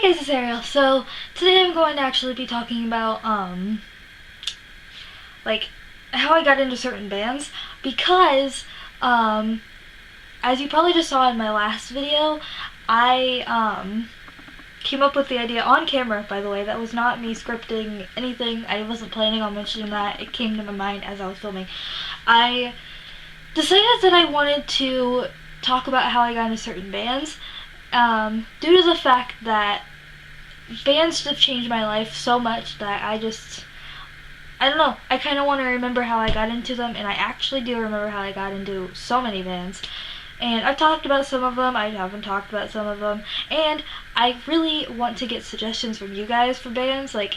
Hey, this is Ariel. So today I'm going to actually be talking about like how I got into certain bands because as you probably just saw in my last video, I came up with the idea on camera, by the way. That was not me scripting anything. I wasn't planning on mentioning that. It came to my mind as I was filming. I decided that I wanted to talk about how I got into certain bands due to the fact that bands have changed my life so much that I don't know, I kind of want to remember how I got into them, and I actually do remember how I got into so many bands. And I've talked about some of them, I haven't talked about some of them, and I really want to get suggestions from you guys for bands, like,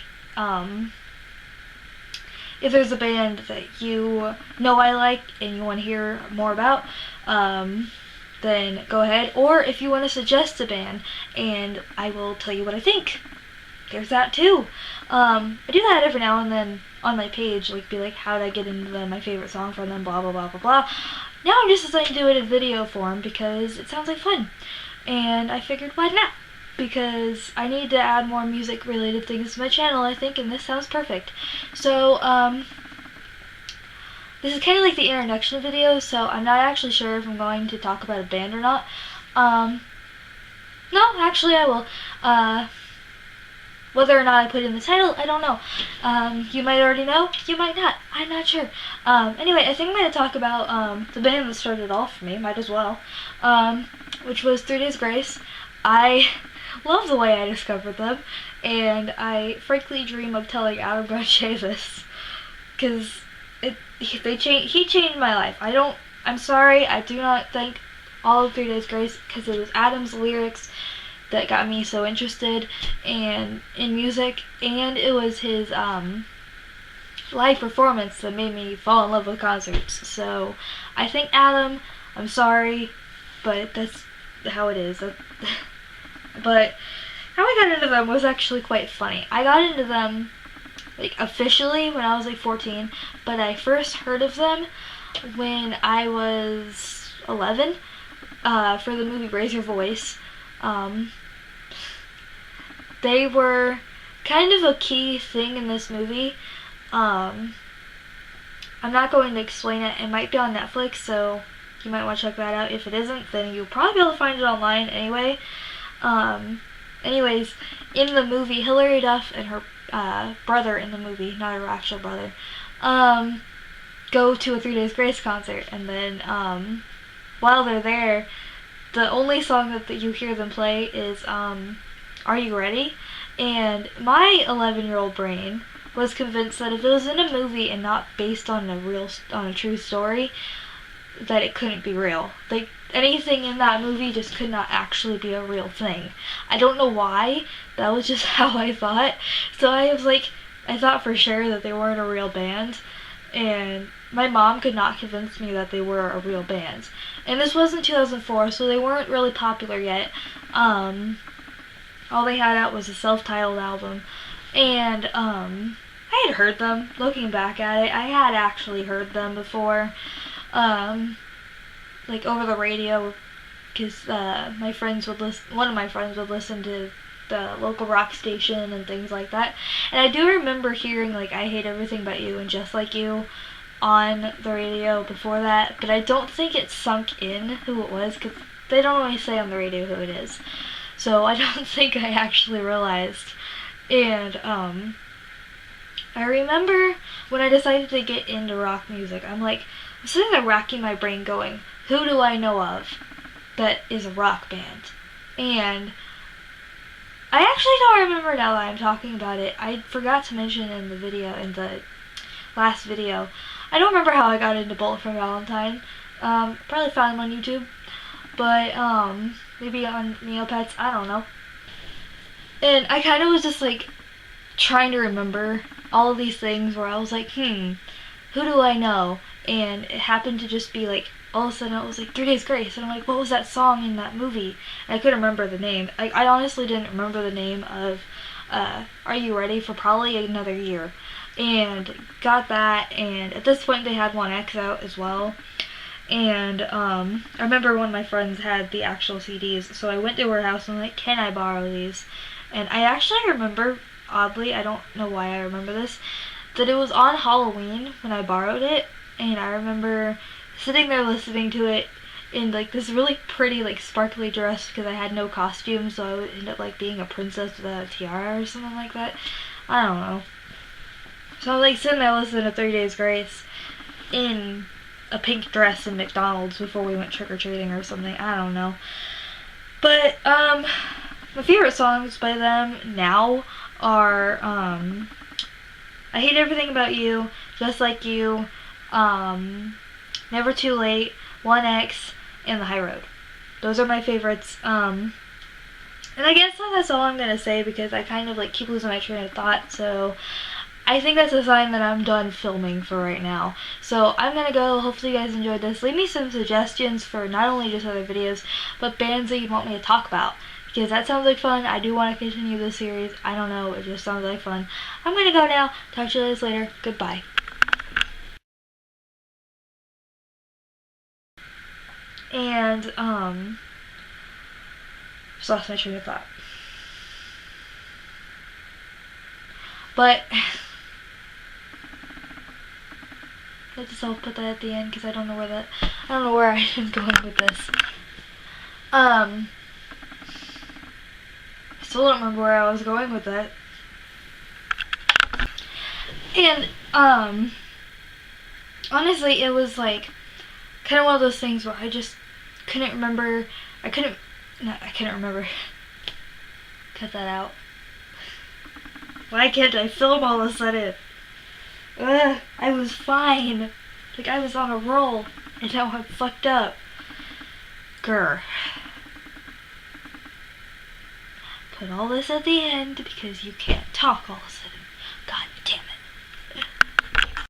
if there's a band that you know I like and you want to hear more about, then go ahead. Or if you want to suggest a band, and I will tell you what I think. There's that too. I do that every now and then on my page, like be like, how did I get into them, my favorite song from them, blah blah blah blah blah. Now I'm just deciding to do it in video form because it sounds like fun. And I figured, why not? Because I need to add more music related things to my channel, I think, and this sounds perfect. So, this is kind of like the introduction video, so I'm not actually sure if I'm going to talk about a band or not. No, actually I will. Whether or not I put it in the title, I don't know. You might already know, you might not. I'm not sure. Anyway, I think I'm going to talk about the band that started it off for me, might as well, which was 3 Days Grace. I love the way I discovered them, and I frankly dream of telling Adam Grande this, because he changed my life. I'm sorry, I do not thank all of 3 Days Grace, because it was Adam's lyrics that got me so interested in music, and it was his live performance that made me fall in love with concerts. So I thank Adam. I'm sorry, but that's how it is. But how I got into them was actually quite funny. I got into them like officially when I was like 14, but I first heard of them when I was 11 for the movie Raise Your Voice. They were kind of a key thing in this movie. I'm not going to explain it. It might be on Netflix, so you might want to check that out. If it isn't, then you'll probably be able to find it online anyway. Anyways, in the movie, Hilary Duff and her brother in the movie, not her actual brother, go to a 3 Days Grace concert, and then while they're there, the only song that you hear them play is Are You Ready? And my 11-year-old brain was convinced that if it was in a movie and not based on a true story, that it couldn't be real. Like, anything in that movie just could not actually be a real thing. I don't know why. That was just how I thought. So I was like, I thought for sure that they weren't a real band, and my mom could not convince me that they were a real band. And this was in 2004, so they weren't really popular yet. All they had out was a self-titled album, and I had heard them. Looking back at it, I had actually heard them before, like over the radio, because my friends would listen. One of my friends would listen to the local rock station and things like that, and I do remember hearing like I Hate Everything But You and Just Like You on the radio before that, but I don't think it sunk in who it was, because they don't always say on the radio who it is. So I don't think I actually realized. And I remember when I decided to get into rock music, I'm sitting there racking my brain going, who do I know of that is a rock band? And I actually don't remember now that I'm talking about it. I forgot to mention in the last video, I don't remember how I got into For My Valentine. Probably found them on YouTube, but maybe on Neopets, I don't know. And I kind of was just like trying to remember all of these things where I was like, who do I know? And it happened to just be like, all of a sudden it was like 3 Days Grace, and I'm like, what was that song in that movie? And I couldn't remember the name. I honestly didn't remember the name of Are You Ready for probably another year. And got that, and at this point they had 1X out as well. And I remember one of my friends had the actual CDs, so I went to her house and I'm like, can I borrow these? And I actually remember, oddly, I don't know why I remember this, that it was on Halloween when I borrowed it, and I remember sitting there listening to it in like this really pretty like sparkly dress because I had no costume, so I would end up like being a princess with a tiara or something like that. I don't know. So I was like sitting there listening to 3 Days Grace in a pink dress in McDonald's before we went trick-or-treating or something. I don't know. But my favorite songs by them now are I Hate Everything About You, Just Like You, Never Too Late, 1X, and The High Road. Those are my favorites. And I guess that's all I'm gonna say because I kind of like keep losing my train of thought, so I think that's a sign that I'm done filming for right now. So I'm gonna go. Hopefully you guys enjoyed this. Leave me some suggestions for not only just other videos, but bands that you'd want me to talk about. Because that sounds like fun. I do want to continue this series. I don't know. It just sounds like fun. I'm gonna go now. Talk to you guys later. Goodbye. And, just lost my train of thought. But I just I'll put that at the end because I don't know where I am going with this. I still don't remember where I was going with that. And honestly, it was like kind of one of those things where I just couldn't remember. I couldn't remember. Cut that out. Why can't I film all of a sudden? Ugh, I was fine. Like I was on a roll, and now I'm fucked up. Grr. Put all this at the end because you can't talk all of a sudden.